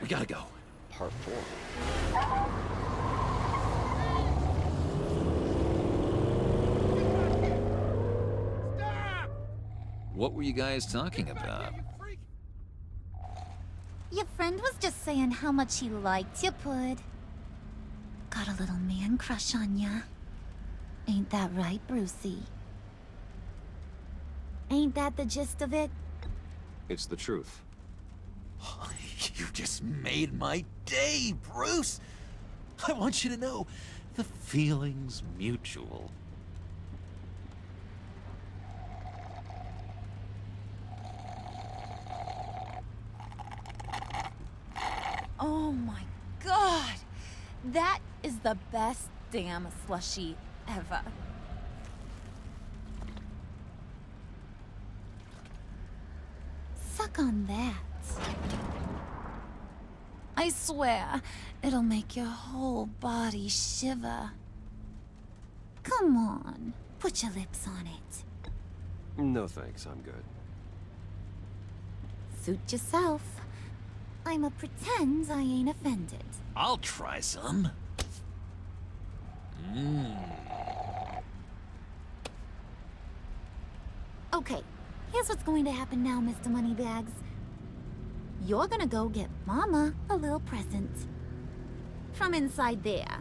We gotta go. Part 4. Stop! What were you guys talking about? You freak! Your friend was just saying how much he liked you, Pud. Got a little man crush on ya. Ain't that right, Brucey? Ain't that the gist of it? It's the truth. You just made my day, Bruce! I want you to know, the feeling's mutual. Oh my god! That is the best damn slushie ever. Suck on that. I swear, it'll make your whole body shiver. Come on, put your lips on it. No thanks, I'm good. Suit yourself. I'ma pretend I ain't offended. I'll try some. Okay, here's what's going to happen now, Mr. Moneybags. You're gonna go get Mama a little present. From inside there.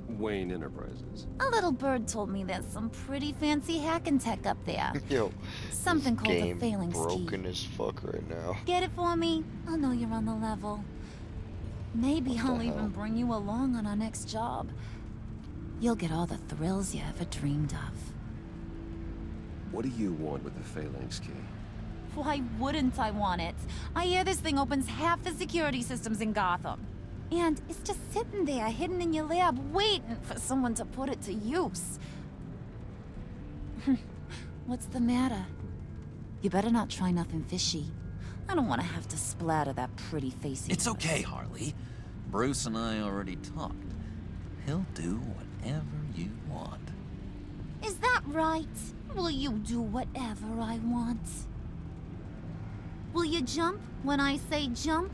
Wayne Enterprises. A little bird told me there's some pretty fancy hacking tech up there. Yo, Something this called the game Phalanx broken Key. as fuck right now. Get it for me? I'll know you're on the level. Maybe What the I'll even hell? bring you along on our next job. You'll get all the thrills you ever dreamed of. What do you want with the Phalanx key? Why wouldn't I want it? I hear this thing opens half the security systems in Gotham. And it's just sitting there, hidden in your lab, waiting for someone to put it to use. What's the matter? You better not try nothing fishy. I don't want to have to splatter that pretty face of It's yours. okay, Harley. Bruce and I already talked. He'll do whatever you want. Is that right? Will you do whatever I want? Will you jump when I say jump?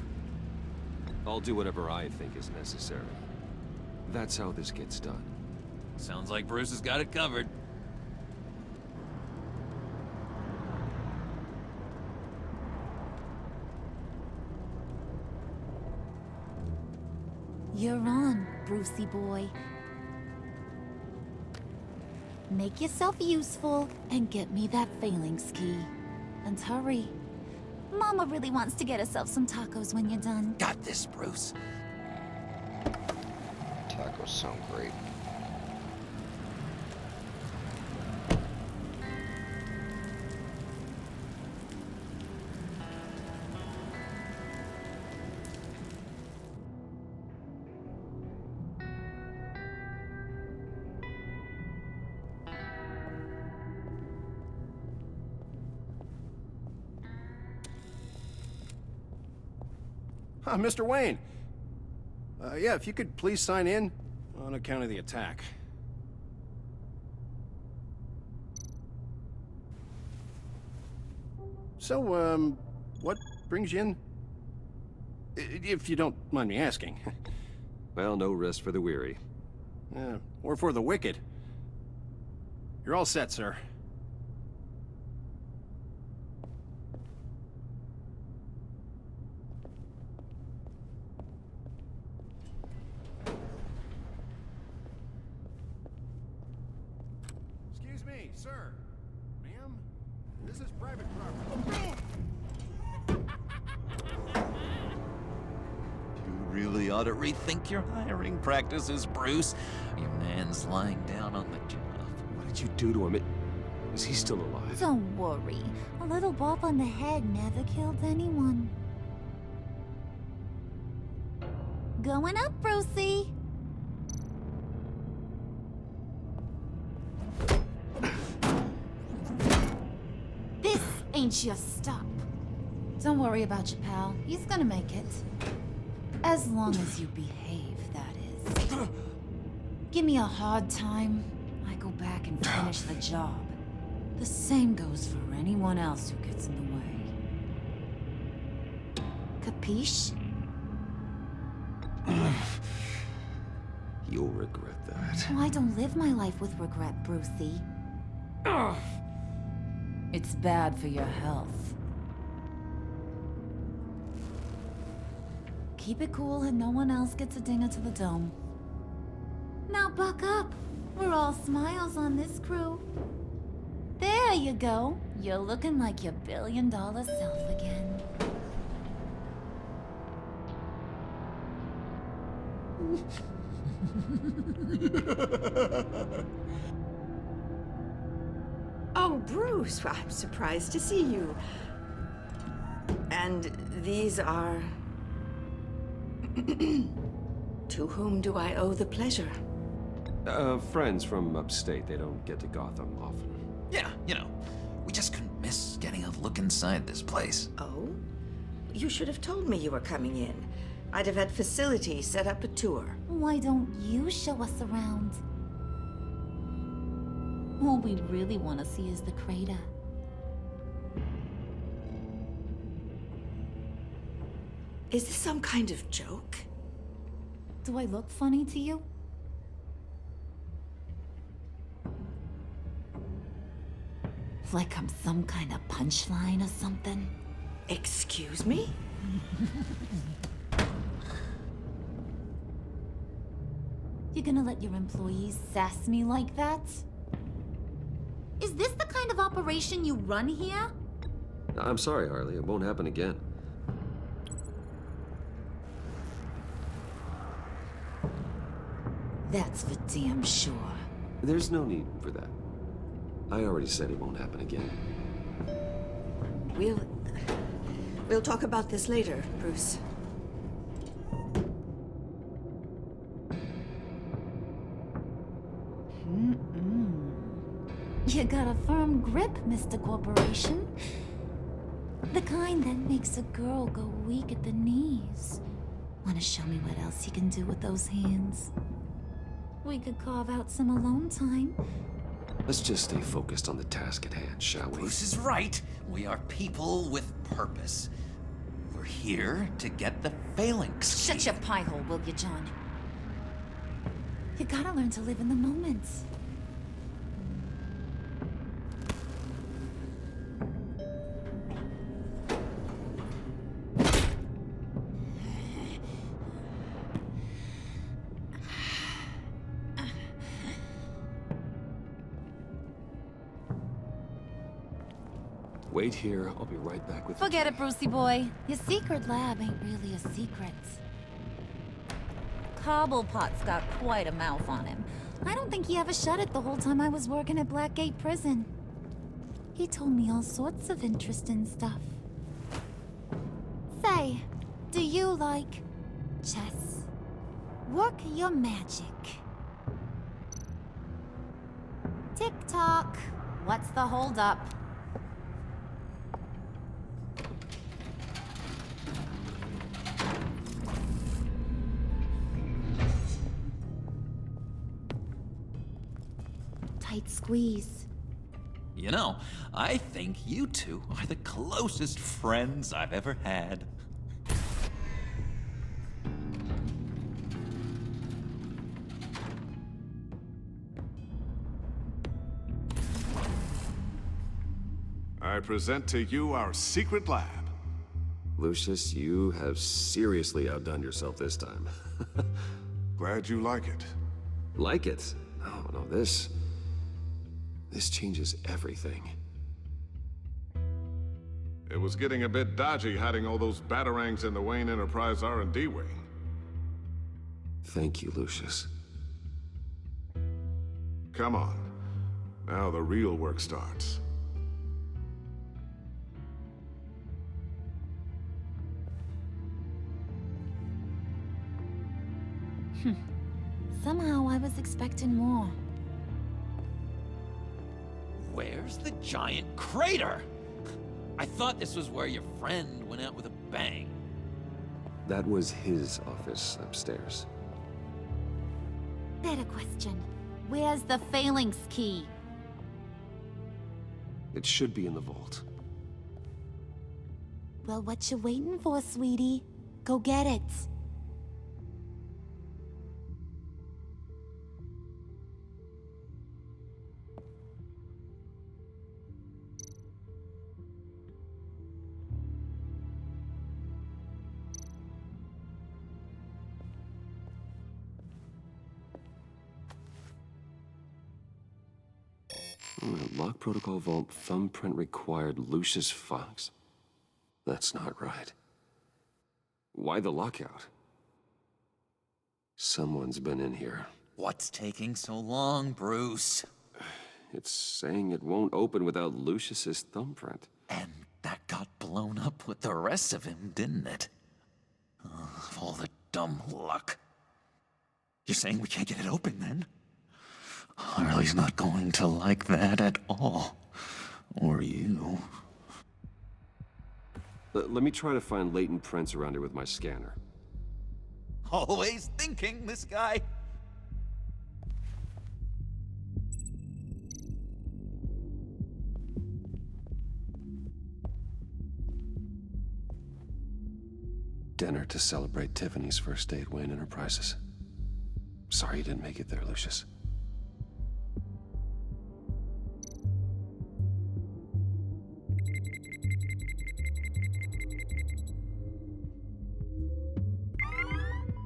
I'll do whatever I think is necessary. That's how this gets done. Sounds like Bruce has got it covered. You're on, Brucey boy. Make yourself useful and get me that Phalanx key. And hurry. Mama really wants to get herself some tacos when you're done. Got this, Bruce. Tacos sound great. Mr. Wayne. Yeah, if you could please sign in on account of the attack. So, what brings you in? If you don't mind me asking. Well, no rest for the weary. Or for the wicked. You're all set, sir. Excuse me, sir. Ma'am? This is private property. You really ought to rethink your hiring practices, Bruce. Your man's lying down on the job. What did you do to him? Is he still alive? Don't worry. A little bop on the head never killed anyone. Going up, Brucey. This ain't your stop. Don't worry about your pal. He's gonna make it. As long as you behave, that is. Give me a hard time, I go back and finish the job. The same goes for anyone else who gets in the way. Capiche? You'll regret that. Oh, I don't live my life with regret, Brucey. Ugh. It's bad for your health. Keep it cool and no one else gets a dinger to the dome. Now buck up. We're all smiles on this crew. There you go. You're looking like your billion-dollar self again. Oh, Bruce, I'm surprised to see you. And these are... To whom do I owe the pleasure? Friends from upstate. They don't get to Gotham often. Yeah, you know, we just couldn't miss getting a look inside this place. Oh? You should have told me you were coming in. I'd have had facilities set up a tour. Why don't you show us around? All we really want to see is the crater. Is this some kind of joke? Do I look funny to you? Like I'm some kind of punchline or something? Excuse me? You're gonna let your employees sass me like that? Is this the kind of operation you run here? I'm sorry, Harley. It won't happen again. That's for damn sure. There's no need for that. I already said it won't happen again. We'll talk about this later, Bruce. You got a firm grip, Mr. Corporation. The kind that makes a girl go weak at the knees. Wanna show me what else you can do with those hands? We could carve out some alone time. Let's just stay focused on the task at hand, shall we? Bruce is right. We are people with purpose. We're here to get the phalanx. Shut your pie hole, will you, John? You gotta learn to live in the moment. Wait here. I'll be right back with you. Forget it, Brucey boy. Your secret lab ain't really a secret. Cobblepot's got quite a mouth on him. I don't think he ever shut it the whole time I was working at Blackgate Prison. He told me all sorts of interesting stuff. Say, do you like chess? Work your magic. Tick-tock. What's the holdup? Tight squeeze. You know, I think you two are the closest friends I've ever had. I present to you our secret lab. Lucius, you have seriously outdone yourself this time. Glad you like it. Like it? Oh, no, this changes everything. It was getting a bit dodgy hiding all those batarangs in the Wayne Enterprise R&D wing. Thank you, Lucius. Come on. Now the real work starts. Somehow I was expecting more. Where's the giant crater? I thought this was where your friend went out with a bang. That was his office upstairs. Better question. Where's the phalanx key? It should be in the vault. Well, what you waiting for, sweetie? Go get it. Lock protocol vault thumbprint required Lucius Fox. That's not right. Why the lockout? Someone's been in here. What's taking so long, Bruce? It's saying it won't open without Lucius's thumbprint. And that got blown up with the rest of him, didn't it? All the dumb luck. You're saying we can't get it open, then? Harley's not going to like that at all. Or you. Let me try to find latent prints around here with my scanner. Always thinking, this guy. Dinner to celebrate Tiffany's first day at Wayne Enterprises. Sorry you didn't make it there, Lucius.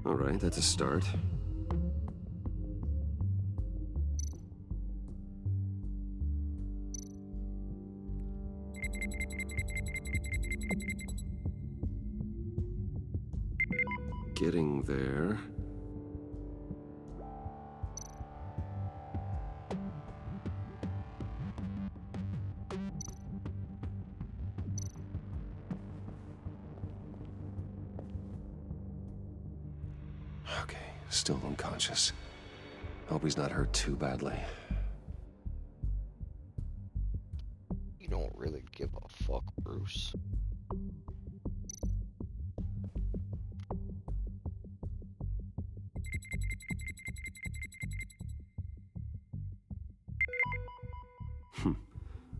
All right, that's a start. Getting there. Okay, still unconscious. Hope he's not hurt too badly. You don't really give a fuck, Bruce.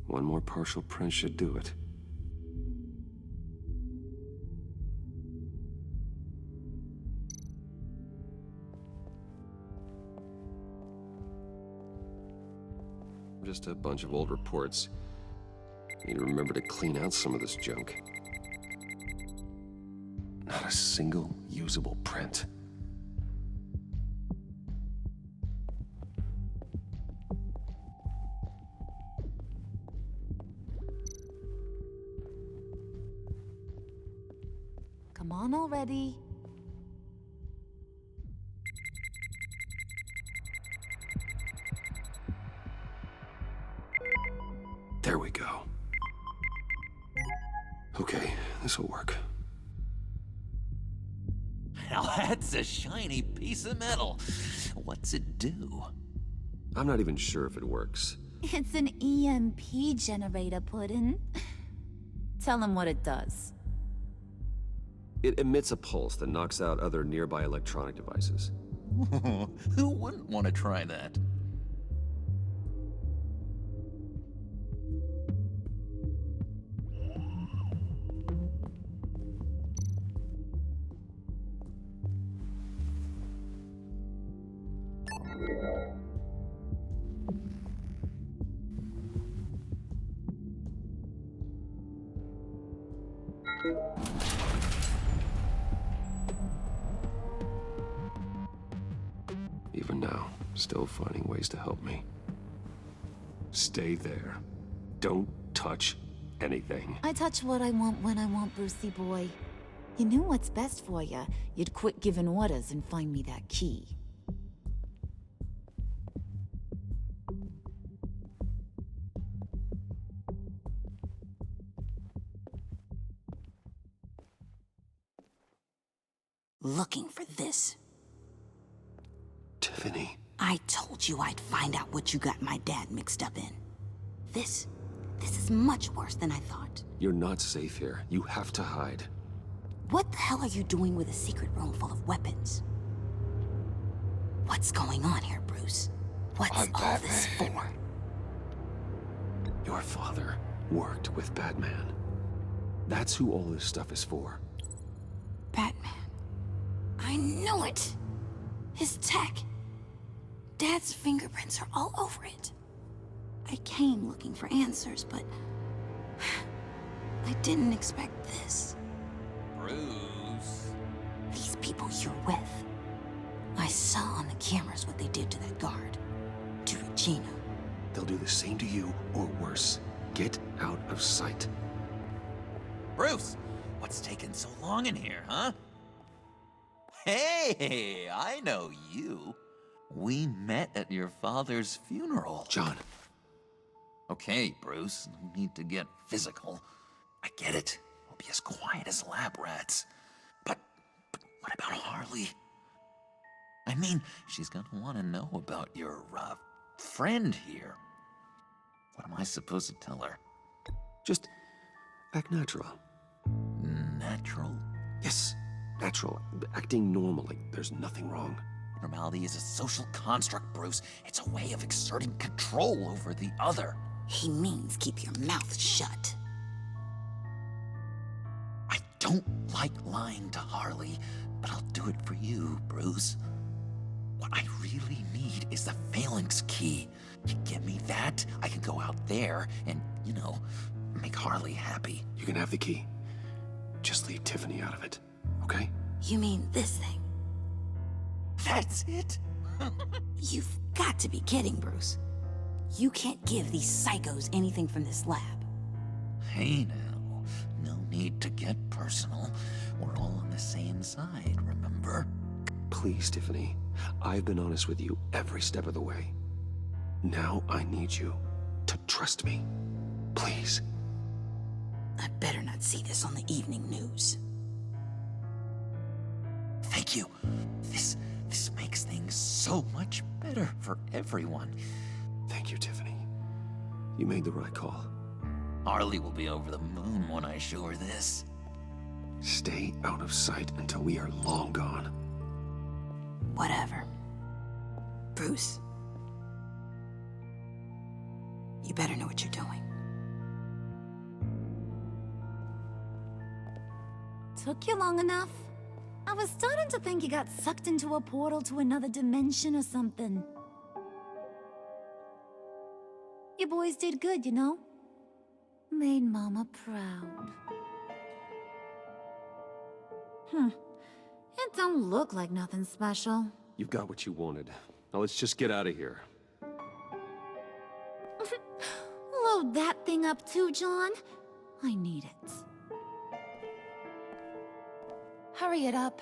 One more partial print should do it. Just a bunch of old reports. Need to remember to clean out some of this junk. Not a single usable print. Come on already. There we go. Okay, this'll work. Now that's a shiny piece of metal. What's it do? I'm not even sure if it works. It's an EMP generator, Puddin'. Tell him what it does. It emits a pulse that knocks out other nearby electronic devices. Who wouldn't want to try that? Even now, still finding ways to help me. Stay there. Don't touch anything. I touch what I want when I want, Brucey boy. You knew what's best for you. You'd quit giving orders and find me that key. Looking for this. Tiffany. I told you I'd find out what you got my dad mixed up in. This is much worse than I thought. You're not safe here. You have to hide. What the hell are you doing with a secret room full of weapons? What's going on here, Bruce? What's I'm all this Batman. for? Your father worked with Batman. That's who all this stuff is for. Batman. I knew it! His tech. Dad's fingerprints are all over it. I came looking for answers, but I didn't expect this. Bruce. These people you're with. I saw on the cameras what they did to that guard. To Regina. They'll do the same to you, or worse. Get out of sight. Bruce, what's taking so long in here, huh? Hey, I know you. We met at your father's funeral. John. Okay, Bruce, no need to get physical. I get it. We'll be as quiet as lab rats. But what about Harley? I mean, she's gonna want to know about your, friend here. What am I supposed to tell her? Just act natural. Natural? Yes, natural. Acting normal, like there's nothing wrong. Normality is a social construct, Bruce. It's a way of exerting control over the other. He means keep your mouth shut. I don't like lying to Harley, but I'll do it for you, Bruce. What I really need is the phalanx key. You give me that, I can go out there and, make Harley happy. You can have the key. Just leave Tiffany out of it, okay? You mean this thing? That's it? You've got to be kidding, Bruce. You can't give these psychos anything from this lab. Hey now, no need to get personal. We're all on the same side, remember? Please, Tiffany. I've been honest with you every step of the way. Now I need you to trust me. Please. I better not see this on the evening news. Thank you. This makes things so much better for everyone. Thank you, Tiffany. You made the right call. Harley will be over the moon when I show her this. Stay out of sight until we are long gone. Whatever. Bruce. You better know what you're doing. Took you long enough? I was starting to think you got sucked into a portal to another dimension or something. You boys did good, Made Mama proud. It don't look like nothing special. You've got what you wanted. Now let's just get out of here. Load that thing up too, John. I need it. Hurry it up.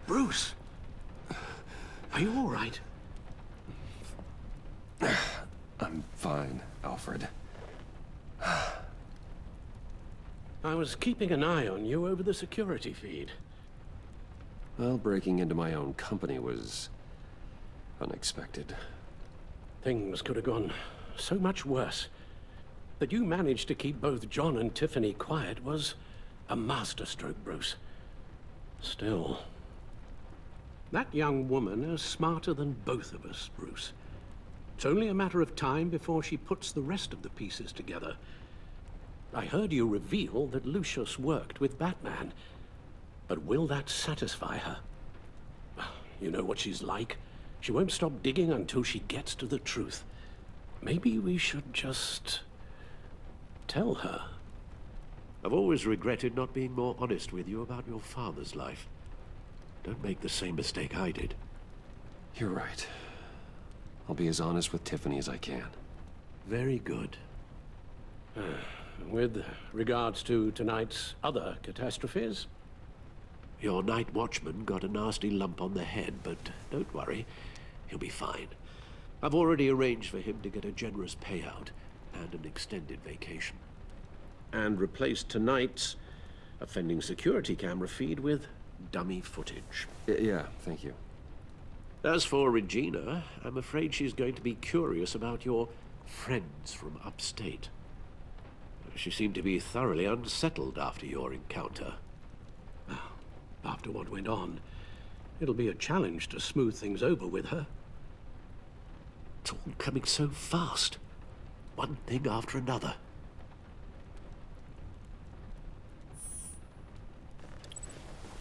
Bruce! Are you all right? I'm fine, Alfred. I was keeping an eye on you over the security feed. Well, breaking into my own company was unexpected. Things could have gone so much worse. That you managed to keep both John and Tiffany quiet was a masterstroke, Bruce. Still, that young woman is smarter than both of us, Bruce. It's only a matter of time before she puts the rest of the pieces together. I heard you reveal that Lucius worked with Batman. But will that satisfy her? You know what she's like. She won't stop digging until she gets to the truth. Maybe we should just tell her. I've always regretted not being more honest with you about your father's life. Don't make the same mistake I did. You're right. I'll be as honest with Tiffany as I can. Very good. With regards to tonight's other catastrophes? Your night watchman got a nasty lump on the head, but don't worry. He'll be fine. I've already arranged for him to get a generous payout and an extended vacation. And replaced tonight's offending security camera feed with dummy footage. Yeah, thank you. As for Regina, I'm afraid she's going to be curious about your friends from upstate. She seemed to be thoroughly unsettled after your encounter. Well, after what went on, it'll be a challenge to smooth things over with her. It's all coming so fast. One thing after another.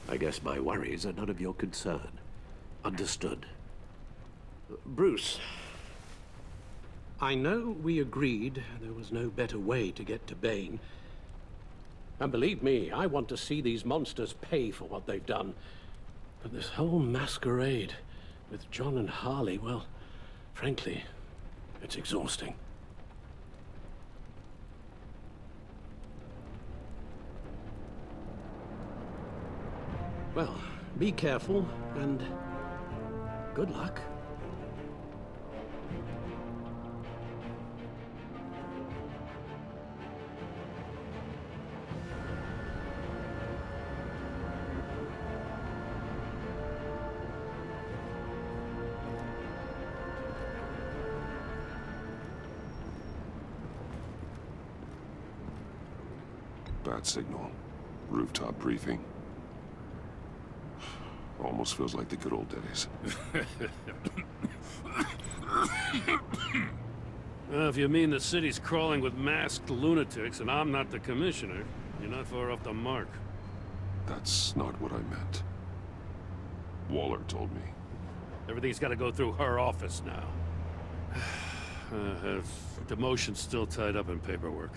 I guess my worries are none of your concern. Understood. Bruce, I know we agreed there was no better way to get to Bane. And believe me, I want to see these monsters pay for what they've done. But this whole masquerade with John and Harley, well, frankly, it's exhausting. Well, be careful, and good luck. Bat signal. Rooftop briefing. Almost feels like the good old days. Well, if you mean the city's crawling with masked lunatics and I'm not the commissioner, you're not far off the mark. That's not what I meant. Waller told me. Everything's got to go through her office now. Demotion's still tied up in paperwork.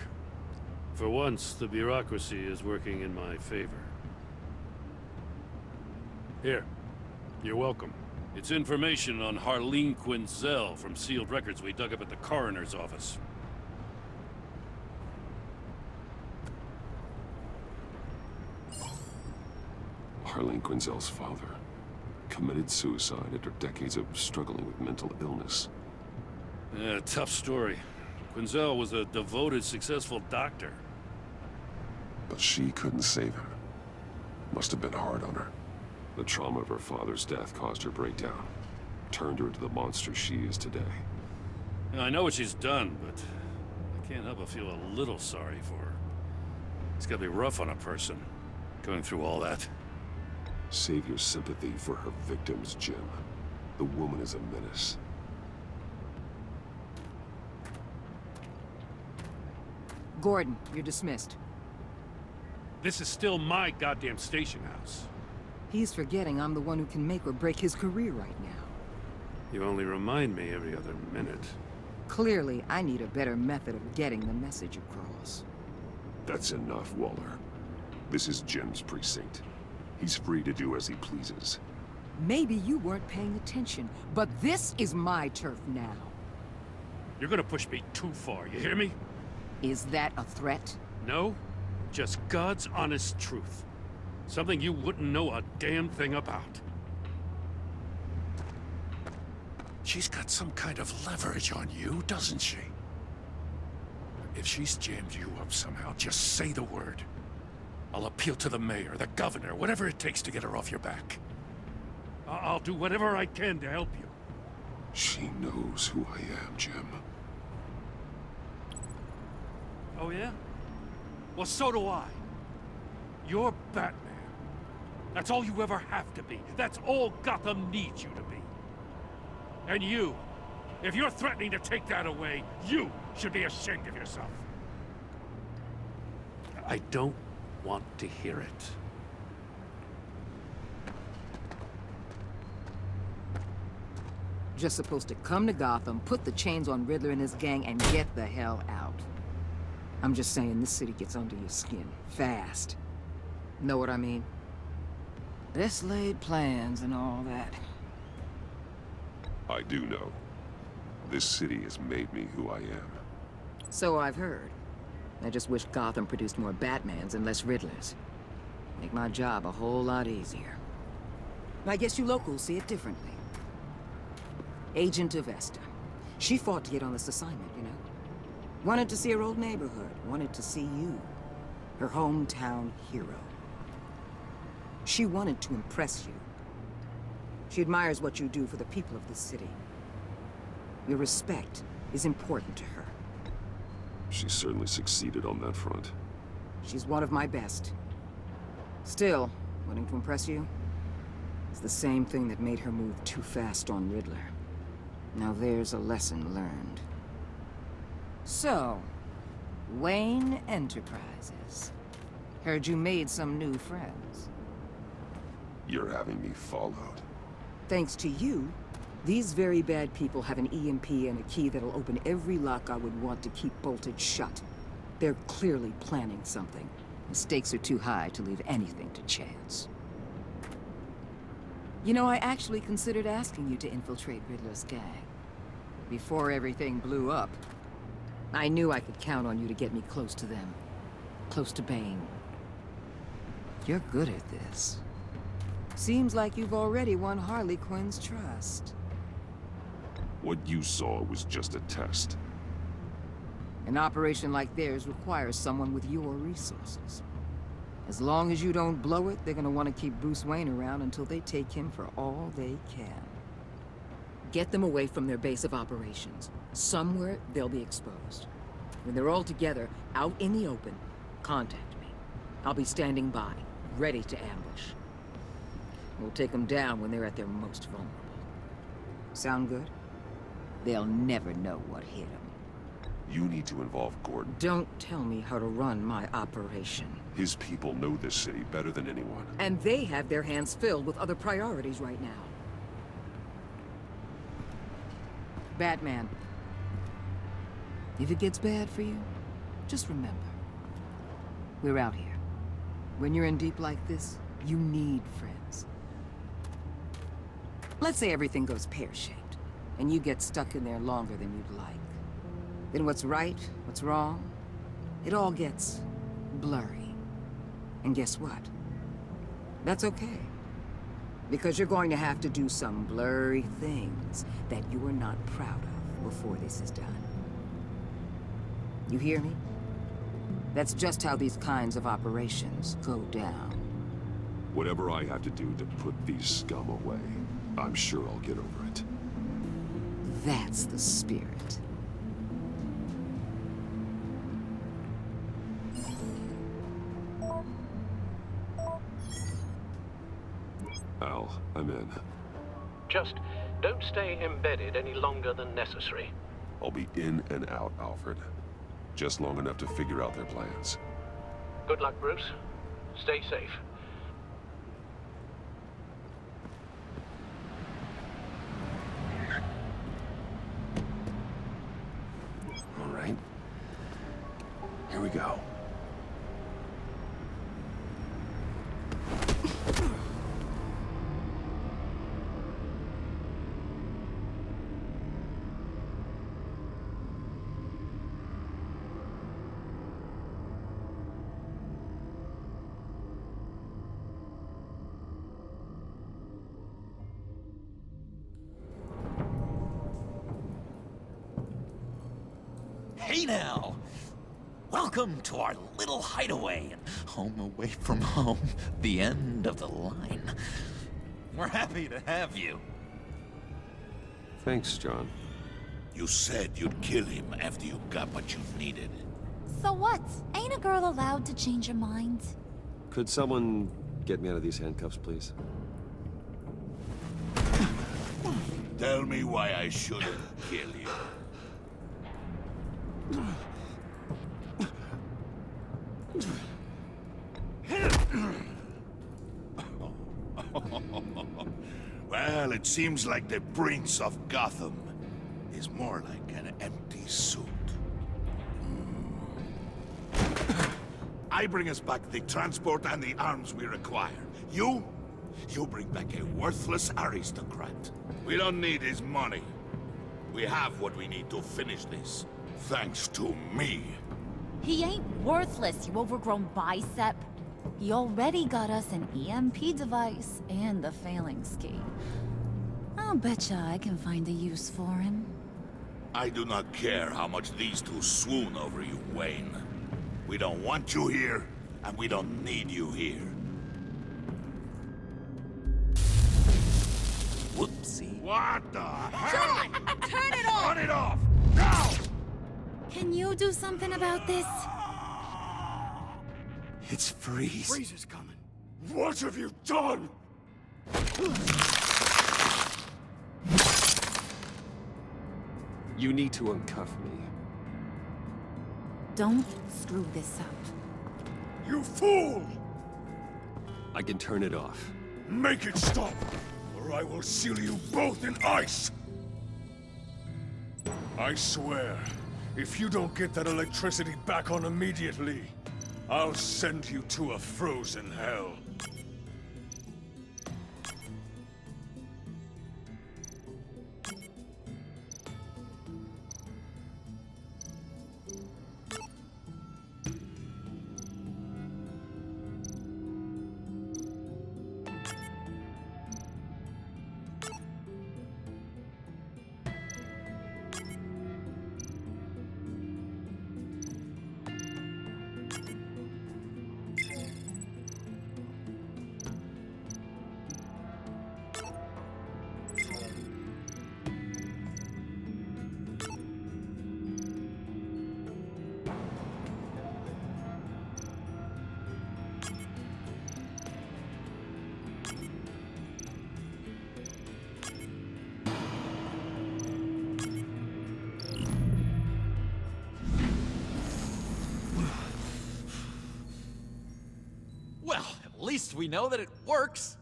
For once, the bureaucracy is working in my favor. Here. You're welcome. It's information on Harleen Quinzel from sealed records we dug up at the coroner's office. Harleen Quinzel's father committed suicide after decades of struggling with mental illness. Yeah, tough story. Quinzel was a devoted, successful doctor. But she couldn't save him. Must have been hard on her. The trauma of her father's death caused her breakdown. Turned her into the monster she is today. Now, I know what she's done, but I can't help but feel a little sorry for her. It's gotta be rough on a person, going through all that. Save your sympathy for her victims, Jim. The woman is a menace. Gordon, you're dismissed. This is still my goddamn station house. He's forgetting I'm the one who can make or break his career right now. You only remind me every other minute. Clearly, I need a better method of getting the message across. That's enough, Waller. This is Jim's precinct. He's free to do as he pleases. Maybe you weren't paying attention, but this is my turf now. You're gonna push me too far, you hear me? Is that a threat? No, just God's honest truth. Something you wouldn't know a damn thing about. She's got some kind of leverage on you, doesn't she? If she's jammed you up somehow, just say the word. I'll appeal to the mayor, the governor, whatever it takes to get her off your back. I'll do whatever I can to help you. She knows who I am, Jim. Oh yeah? Well, so do I. You're Batman. That's all you ever have to be. That's all Gotham needs you to be. And you, if you're threatening to take that away, you should be ashamed of yourself. I don't want to hear it. Just supposed to come to Gotham, put the chains on Riddler and his gang, and get the hell out. I'm just saying, this city gets under your skin. Fast. Know what I mean? Best laid plans and all that. I do know. This city has made me who I am. So I've heard. I just wish Gotham produced more Batmans and less Riddlers. Make my job a whole lot easier. I guess you locals see it differently. Agent Avesta. She fought to get on this assignment, you know? Wanted to see her old neighborhood. Wanted to see you. Her hometown hero. She wanted to impress you. She admires what you do for the people of this city. Your respect is important to her. She certainly succeeded on that front. She's one of my best. Still, wanting to impress you? It's the same thing that made her move too fast on Riddler. Now there's a lesson learned. So, Wayne Enterprises. Heard you made some new friends. You're having me followed. Thanks to you, these very bad people have an EMP and a key that'll open every lock I would want to keep bolted shut. They're clearly planning something. The stakes are too high to leave anything to chance. You know, I actually considered asking you to infiltrate Riddler's gang. Before everything blew up, I knew I could count on you to get me close to them. Close to Bane. You're good at this. Seems like you've already won Harley Quinn's trust. What you saw was just a test. An operation like theirs requires someone with your resources. As long as you don't blow it, they're gonna want to keep Bruce Wayne around until they take him for all they can. Get them away from their base of operations. Somewhere they'll be exposed. When they're all together, out in the open, contact me. I'll be standing by, ready to ambush. We'll take them down when they're at their most vulnerable. Sound good? They'll never know what hit them. You need to involve Gordon. Don't tell me how to run my operation. His people know this city better than anyone. And they have their hands filled with other priorities right now. Batman. If it gets bad for you, just remember. We're out here. When you're in deep like this, you need friends. Let's say everything goes pear-shaped, and you get stuck in there longer than you'd like. Then what's right, what's wrong, it all gets blurry. And guess what? That's okay. Because you're going to have to do some blurry things that you are not proud of before this is done. You hear me? That's just how these kinds of operations go down. Whatever I have to do to put these scum away, I'm sure I'll get over it. That's the spirit. Al, I'm in. Just don't stay embedded any longer than necessary. I'll be in and out, Alfred. Just long enough to figure out their plans. Good luck, Bruce. Stay safe. All right. Here we go. Hey now! Welcome to our little hideaway and home away from home, the end of the line. We're happy to have you. Thanks, John. You said you'd kill him after you got what you needed. So what? Ain't a girl allowed to change her mind? Could someone get me out of these handcuffs, please? Tell me why I shouldn't kill you. Well, it seems like the Prince of Gotham is more like an empty suit. I bring us back the transport and the arms we require. You bring back a worthless aristocrat. We don't need his money. We have what we need to finish this. Thanks to me. He ain't worthless, you overgrown bicep. He already got us an EMP device and the Phalanx key. I'll betcha I can find a use for him. I do not care how much these two swoon over you, Wayne. We don't want you here, and we don't need you here. Whoopsie. What the hell? John! Turn it off! Turn it off! Now! Can you do something about this? It's Freeze. Freeze is coming. What have you done? You need to uncuff me. Don't screw this up. You fool! I can turn it off. Make it stop, or I will seal you both in ice! I swear, if you don't get that electricity back on immediately, I'll send you to a frozen hell. Well, at least we know that it works.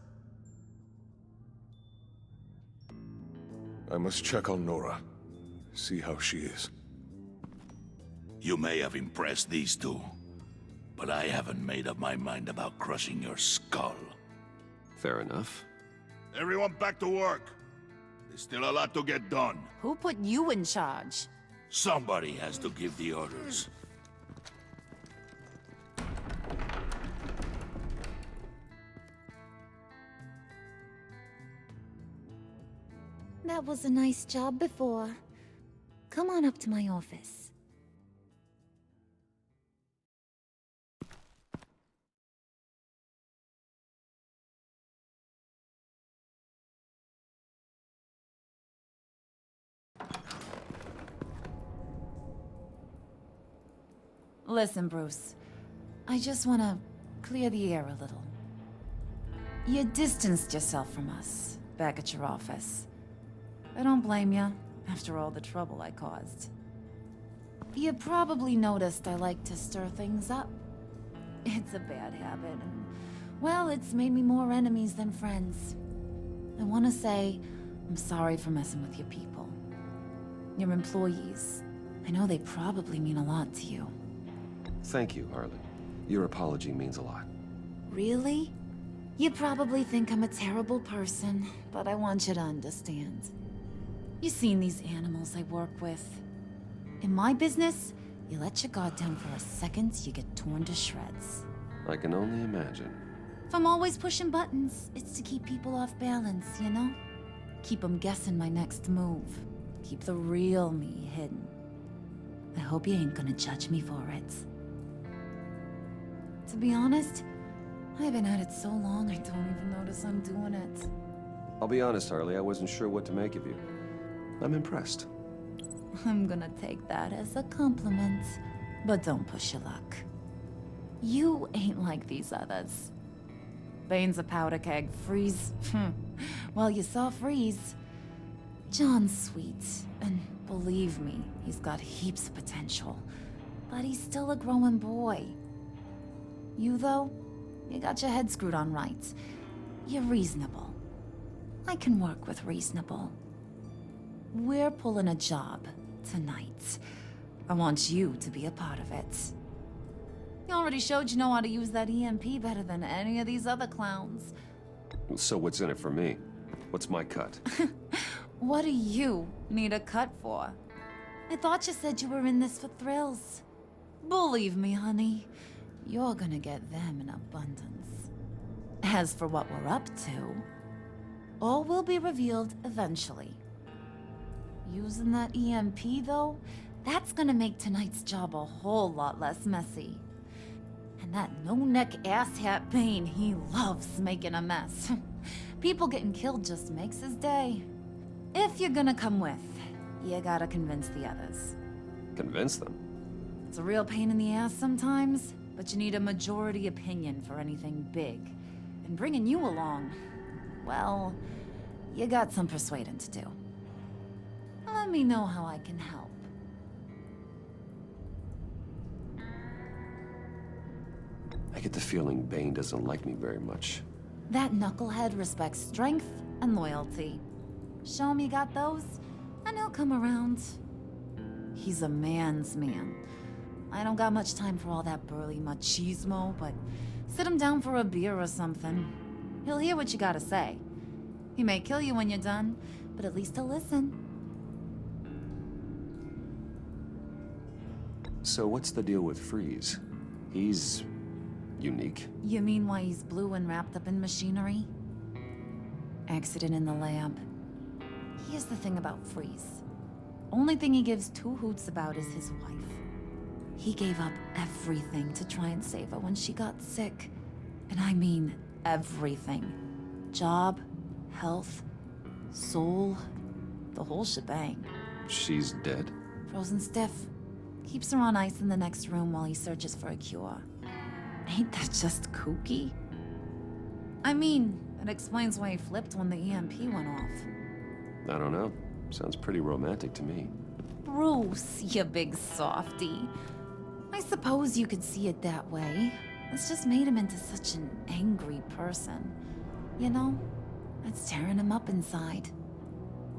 I must check on Nora. See how she is. You may have impressed these two, but I haven't made up my mind about crushing your skull. Fair enough. Everyone back to work. There's still a lot to get done. Who put you in charge? Somebody has to give the orders. That was a nice job before. Come on up to my office. Listen, Bruce. I just want to clear the air a little. You distanced yourself from us back at your office. I don't blame you, after all the trouble I caused. You probably noticed I like to stir things up. It's a bad habit, and, well, it's made me more enemies than friends. I want to say, I'm sorry for messing with your people. Your employees. I know they probably mean a lot to you. Thank you, Harley. Your apology means a lot. Really? You probably think I'm a terrible person, but I want you to understand. You've seen these animals I work with. In my business, you let your guard down for a second, you get torn to shreds. I can only imagine. If I'm always pushing buttons, it's to keep people off balance, you know? Keep them guessing my next move. Keep the real me hidden. I hope you ain't gonna judge me for it. To be honest, I've been at it so long I don't even notice I'm doing it. I'll be honest, Harley, I wasn't sure what to make of you. I'm impressed. I'm gonna take that as a compliment, but don't push your luck. You ain't like these others. Bane's a powder keg, Freeze. Well, you saw Freeze. John's sweet, and believe me, he's got heaps of potential. But he's still a growing boy. You, though, you got your head screwed on right. You're reasonable. I can work with reasonable. We're pulling a job tonight. I want you to be a part of it. You already showed you know how to use that EMP better than any of these other clowns. So what's in it for me? What's my cut? What do you need a cut for? I thought you said you were in this for thrills. Believe me, honey, you're gonna get them in abundance. As for what we're up to, all will be revealed eventually. Using that EMP, though, that's gonna make tonight's job a whole lot less messy. And that no-neck asshat Bane, he loves making a mess. People getting killed just makes his day. If you're gonna come with, you gotta convince the others. Convince them? It's a real pain in the ass sometimes, but you need a majority opinion for anything big. And bringing you along, well, you got some persuading to do. Let me know how I can help. I get the feeling Bane doesn't like me very much. That knucklehead respects strength and loyalty. Show him you got those, and he'll come around. He's a man's man. I don't got much time for all that burly machismo, but sit him down for a beer or something. He'll hear what you gotta say. He may kill you when you're done, but at least he'll listen. So what's the deal with Freeze? He's unique. You mean why he's blue and wrapped up in machinery? Accident in the lab. Here's the thing about Freeze. Only thing he gives two hoots about is his wife. He gave up everything to try and save her when she got sick. And I mean everything. Job, health, soul, the whole shebang. She's dead? Frozen stiff. Keeps her on ice in the next room while he searches for a cure. Ain't that just kooky? I mean, it explains why he flipped when the EMP went off. I don't know. Sounds pretty romantic to me. Bruce, you big softy. I suppose you could see it that way. It's just made him into such an angry person. You know, it's tearing him up inside.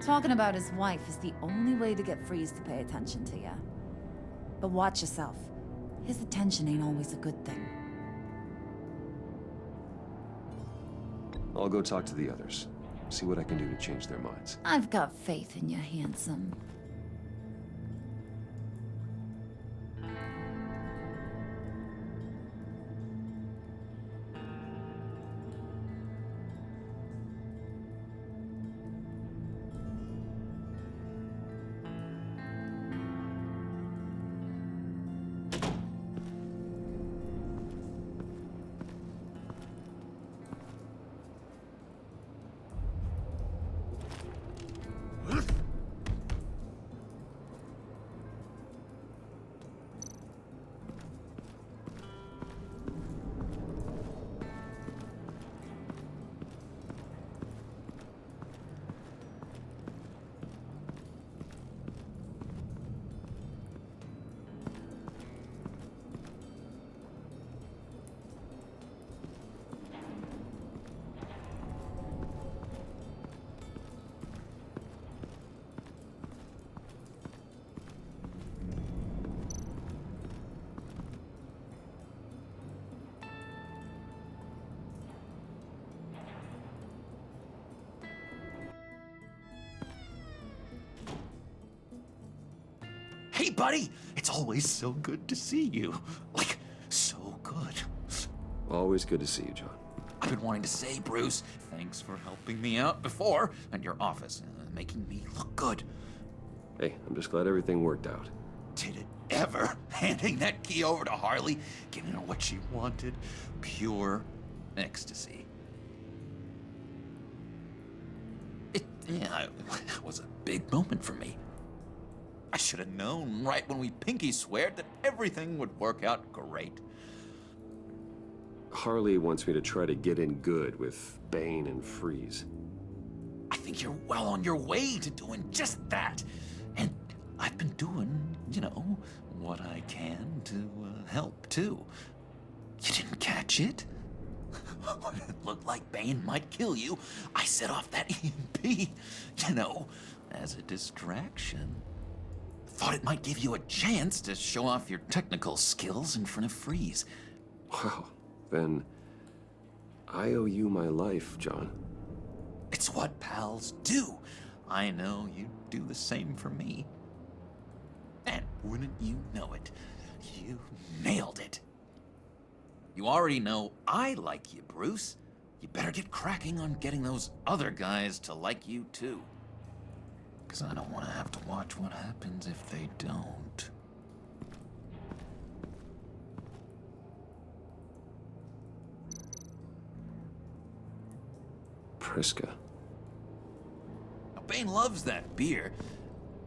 Talking about his wife is the only way to get Freeze to pay attention to you. But watch yourself. His attention ain't always a good thing. I'll go talk to the others. See what I can do to change their minds. I've got faith in you, handsome. Hey, buddy! It's always so good to see you. Like, so good. Always good to see you, John. I've been wanting to say, Bruce, thanks for helping me out before at your office, making me look good. Hey, I'm just glad everything worked out. Did it ever? Handing that key over to Harley, giving her what she wanted. Pure ecstasy. It was a big moment for me. I should have known right when we pinky sweared that everything would work out great. Harley wants me to try to get in good with Bane and Freeze. I think you're well on your way to doing just that. And I've been doing, you know, what I can to help, too. You didn't catch it? When it looked like Bane might kill you, I set off that EMP, you know, as a distraction. Thought it might give you a chance to show off your technical skills in front of Freeze. Wow, then I owe you my life, John. It's what pals do. I know you'd do the same for me. And wouldn't you know it, you nailed it. You already know I like you, Bruce. You better get cracking on getting those other guys to like you, too. Because I don't want to have to watch what happens if they don't. Priska. Now, Bane loves that beer.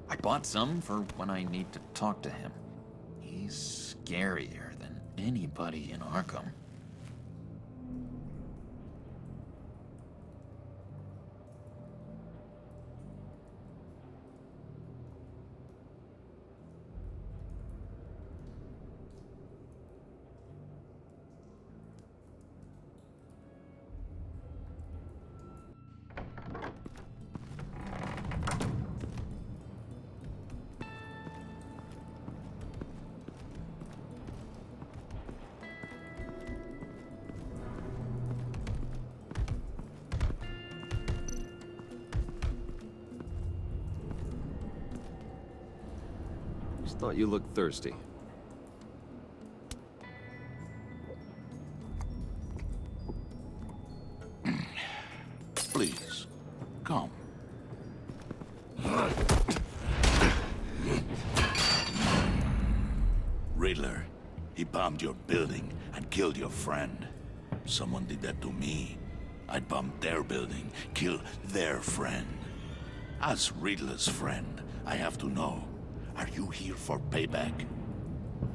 I bought some for when I need to talk to him. He He's scarier than anybody in Arkham. Just thought you looked thirsty. Please, come. Riddler, he bombed your building and killed your friend. Someone did that to me. I'd bomb their building, kill their friend. As Riddler's friend, I have to know, are you here for payback?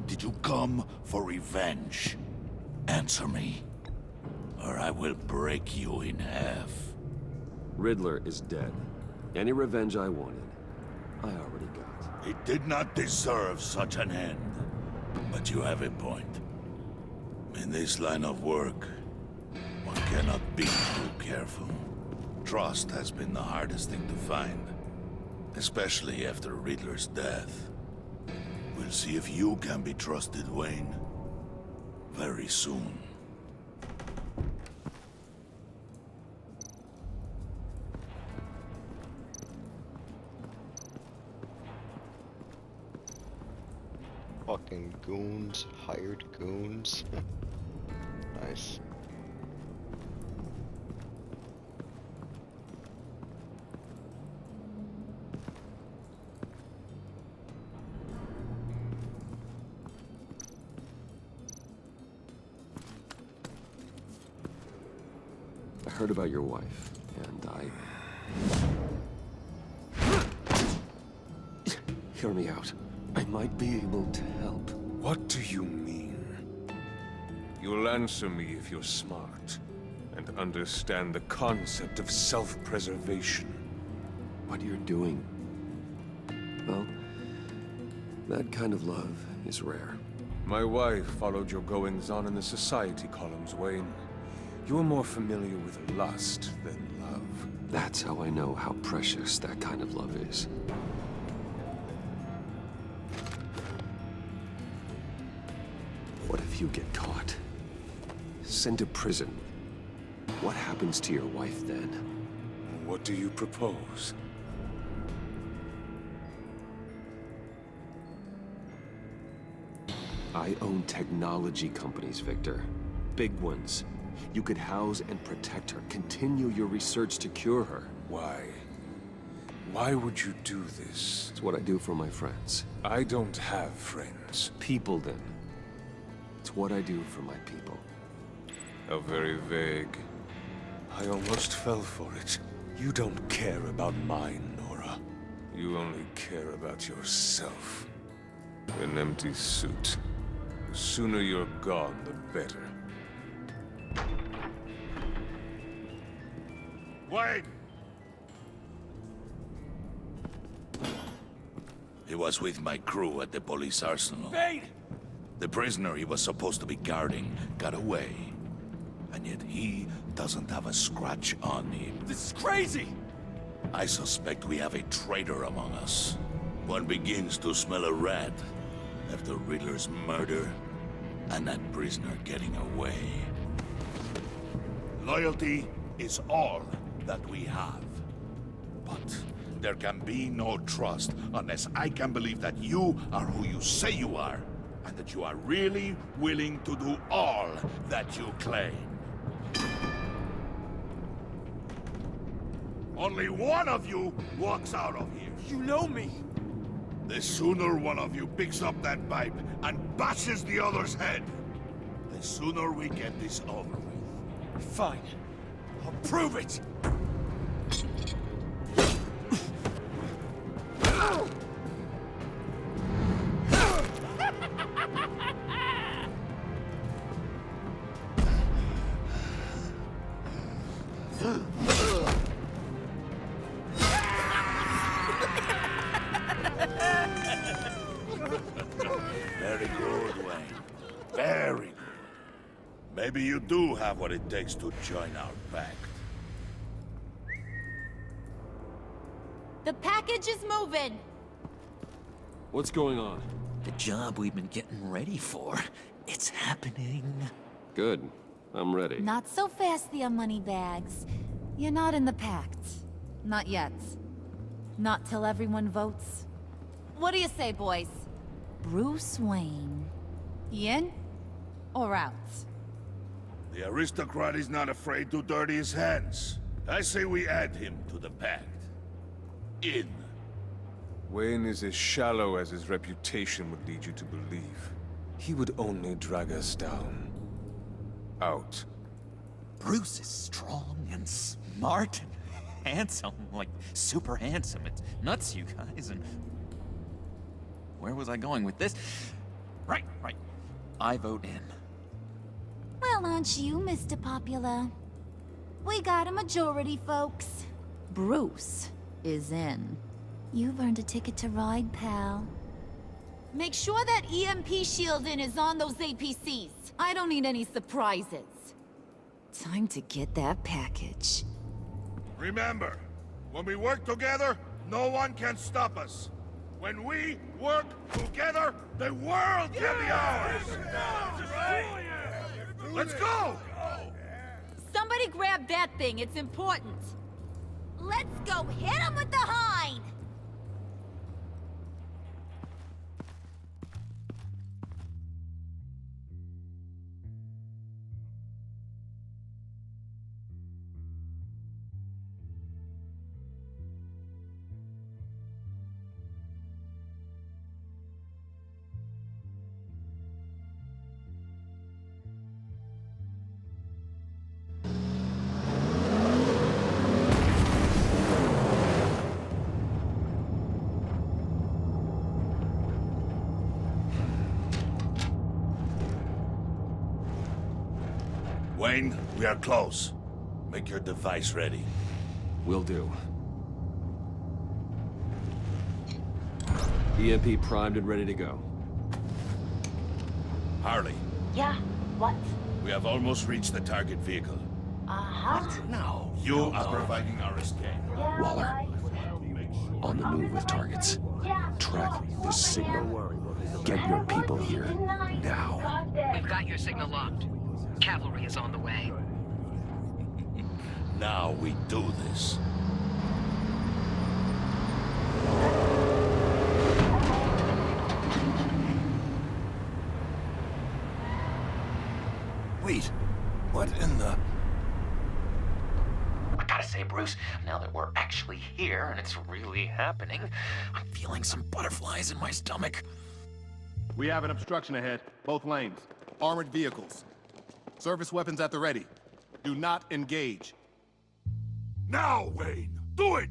Did you come for revenge? Answer me, or I will break you in half. Riddler is dead. Any revenge I wanted, I already got. He did not deserve such an end. But you have a point. In this line of work, one cannot be too careful. Trust has been the hardest thing to find, especially after Riddler's death. We'll see if you can be trusted, Wayne. Very soon. Fucking goons, hired goons. Nice. I heard about your wife, and Hear me out. I might be able to help. What do you mean? You'll answer me if you're smart and understand the concept of self-preservation. What you're doing, well, that kind of love is rare. My wife followed your goings-on in the society columns, Wayne. You're more familiar with lust than love. That's how I know how precious that kind of love is. What if you get caught? Sent to prison? What happens to your wife then? What do you propose? I own technology companies, Victor. Big ones. You could house and protect her, continue your research to cure her. Why? Why would you do this? It's what I do for my friends. I don't have friends. People, then. It's what I do for my people. How very vague. I almost fell for it. You don't care about mine, Nora. You only care about yourself. An empty suit. The sooner you're gone, the better. Wait! He was with my crew at the police arsenal. Wait! The prisoner he was supposed to be guarding got away. And yet he doesn't have a scratch on him. This is crazy! I suspect we have a traitor among us. One begins to smell a rat after Riddler's murder and that prisoner getting away. Loyalty is all that we have. But there can be no trust unless I can believe that you are who you say you are, and that you are really willing to do all that you claim. Only one of you walks out of here. You know me! The sooner one of you picks up that pipe and bashes the other's head, the sooner we get this over with. Fine. I'll prove it! Very good, Wayne. Very good. Maybe you do have what it takes to join our pact. The package is moving. What's going on? The job we've been getting ready for. It's happening. Good. I'm ready. Not so fast, the Moneybags. You're not in the pact. Not yet. Not till everyone votes. What do you say, boys? Bruce Wayne. In or out? The aristocrat is not afraid to dirty his hands. I say we add him to the pact. In. Wayne is as shallow as his reputation would lead you to believe. He would only drag us down. Out. Bruce is strong and smart and handsome, like super handsome. It's nuts, you guys, and... Where was I going with this? Right. I vote in. Well, aren't you, Mr. Popular? We got a majority, folks. Bruce is in. You've earned a ticket to ride, pal. Make sure that EMP shielding is on those APCs. I don't need any surprises. Time to get that package. Remember, when we work together, no one can stop us. When we work together, the world can be ours! Let's go! Somebody grab that thing, it's important. Let's go hit him with the hind! Wayne, we are close. Make your device ready. Will do. EMP primed and ready to go. Harley, Yeah, what? we have almost reached the target vehicle. Uh-huh. No. You are providing our escape. Yeah, Waller. right. On the move with targets. Yeah. Track this signal. Get your people here now. We've got your signal locked. Cavalry is on the way. Now we do this. Wait, what in the... I gotta say, Bruce, now that we're actually here and it's really happening, I'm feeling some butterflies in my stomach. We have an obstruction ahead, both lanes. Armored vehicles. Service weapons at the ready. Do not engage. Now, Wayne! Do it!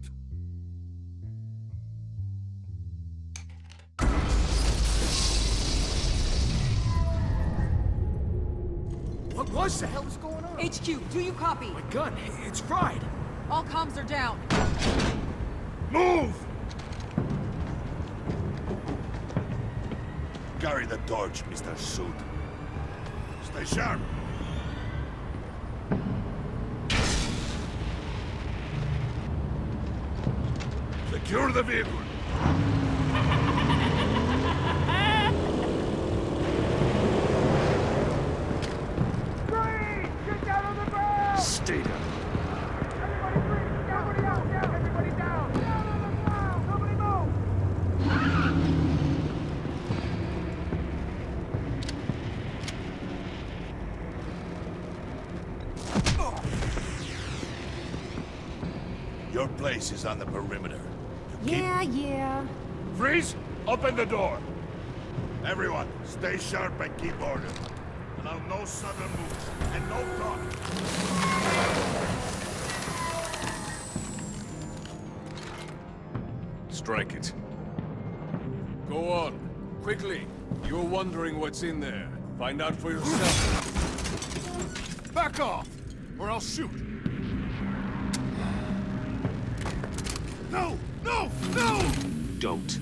What the hell is going on? HQ, do you copy? My gun, it's fried. All comms are down. Move! Carry the torch, Mr. Suit. Stay sharp. Secure the vehicle. Stay down. Your place is on the perimeter. You keep- Yeah. Freeze! Open the door. Everyone, stay sharp and keep order. Allow no sudden moves and no talk. Strike it. Go on. Quickly. You're wondering what's in there. Find out for yourself. Back off, or I'll shoot. No! No! No! Don't.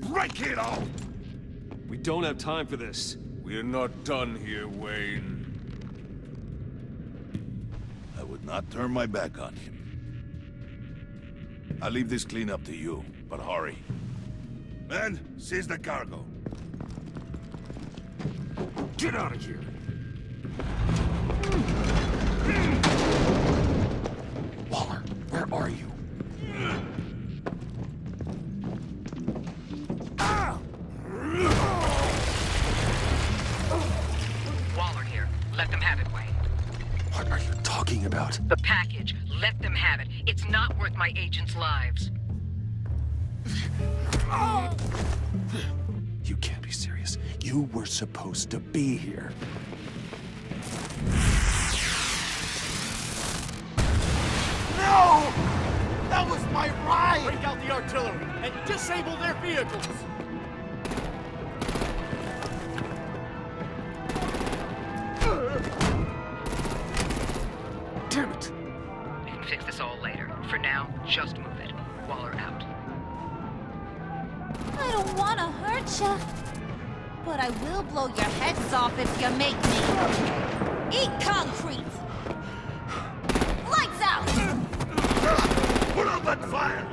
Break it all! We don't have time for this. We're not done here, Wayne. I would not turn my back on him. I'll leave this cleanup to you, but hurry. Men, seize the cargo. Get out of here! Waller, where are you? Waller here. Let them have it, Wayne. What are you talking about? The package. Let them have it. It's not worth my agents' lives. You can't be serious. You were supposed to be here. No! That was my ride! Break out the artillery and disable their vehicles! Damn it! We can fix this all later. For now, just move it. Waller out. I don't want to hurt ya, but I will blow your heads off if you make me. Eat concrete! Lights out! Put out that fire!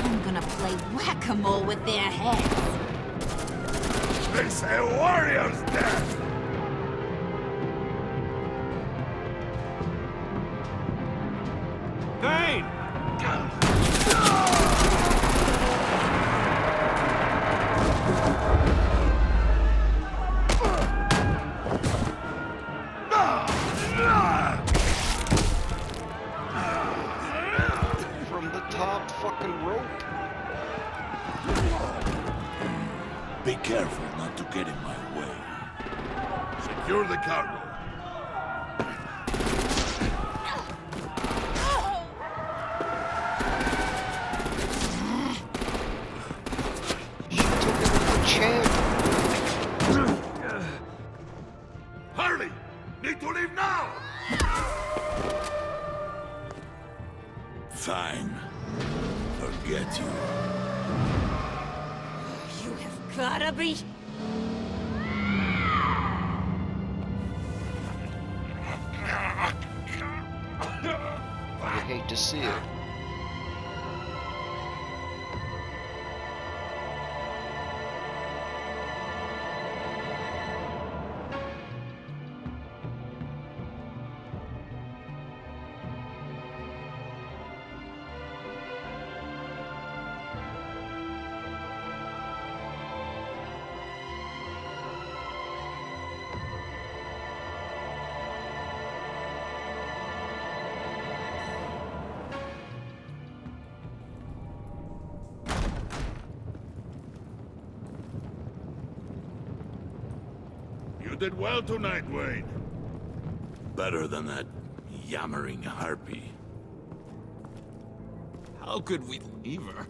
I'm gonna play whack-a-mole with their heads. They say warrior's death! Vayne! From the top fucking rope. Be careful not to get in my way. Secure the cargo. Harley! Need to leave now! Fine. Forget you. You have gotta be... I hate to see it. You did well tonight, Wayne. Better than that yammering harpy. How could we leave her?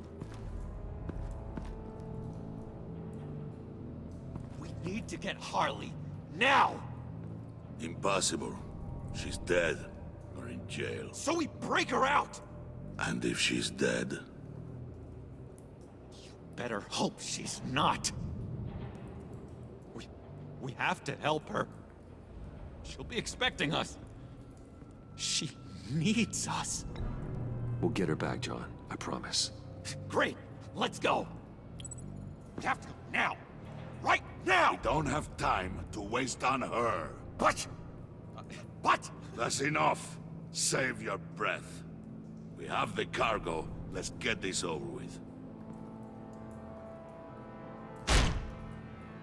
We need to get Harley, now! Impossible. She's dead, or in jail. So we break her out! And if she's dead, Better hope she's not. We have to help her. She'll be expecting us. She needs us. We'll get her back, John. I promise. Great. Let's go. We have to go now. Right now! We don't have time to waste on her. But... That's enough. Save your breath. We have the cargo. Let's get this over with.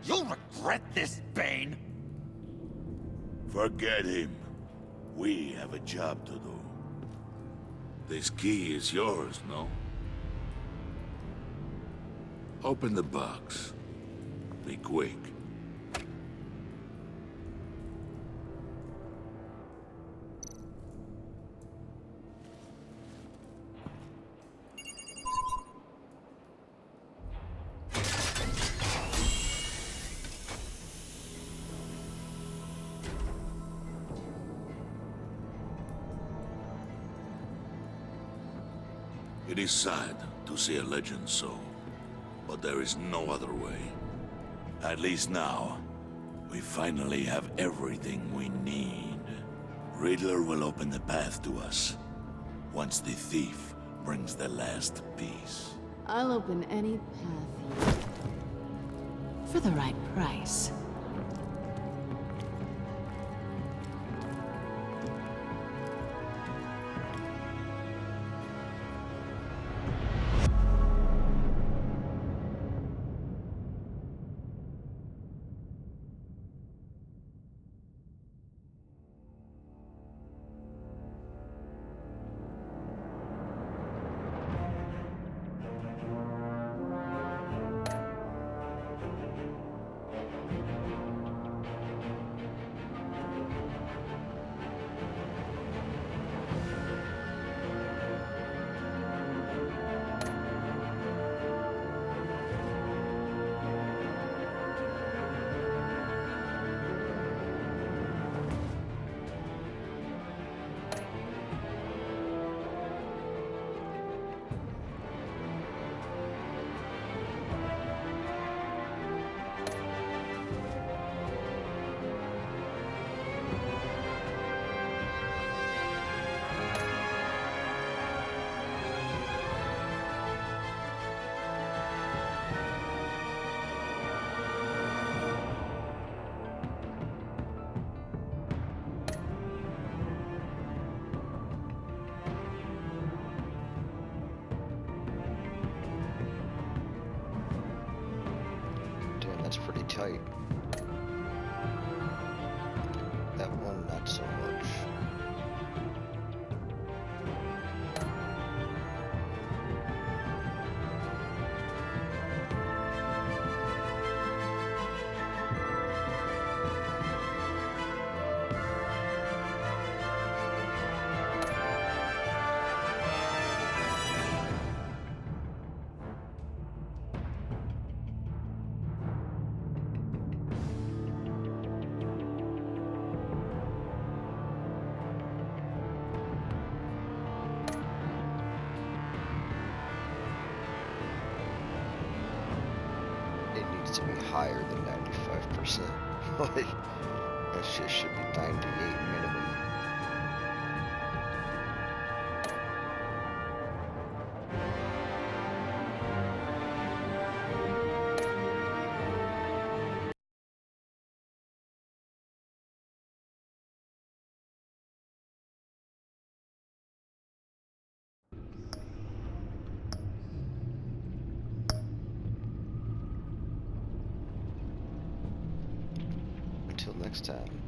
You'll regret this, Bane! forget him. We have a job to do. This key is yours, no? Open the box. Be quick. It is sad to see a legend so, but there is no other way. At least now, we finally have everything we need. Riddler will open the path to us, once the thief brings the last piece. I'll open any path you... for the right price. That's pretty tight. That one, not so much. To be higher than 95%. Like, that shit should be 98 minimum. Until next time.